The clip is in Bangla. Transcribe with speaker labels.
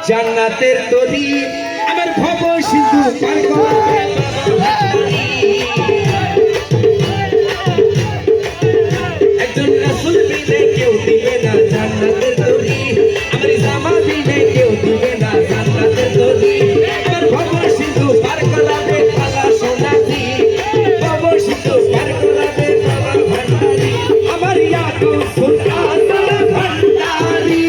Speaker 1: জান্নাতের তরি আমার ভব সিন্ধু পার করাবে একজন রাসূল বিনে কেউ দিবে না জান্নাতের তরি আমার জামা বিনে কেউ দিবে না জান্নাতের তরি আমার ভব সিন্ধু পার করাবে পালা সোনালি ভব সিন্ধু পার করাবে পালা ভান্ডারি আমার ইয়াদু সুলতান ভান্ডারি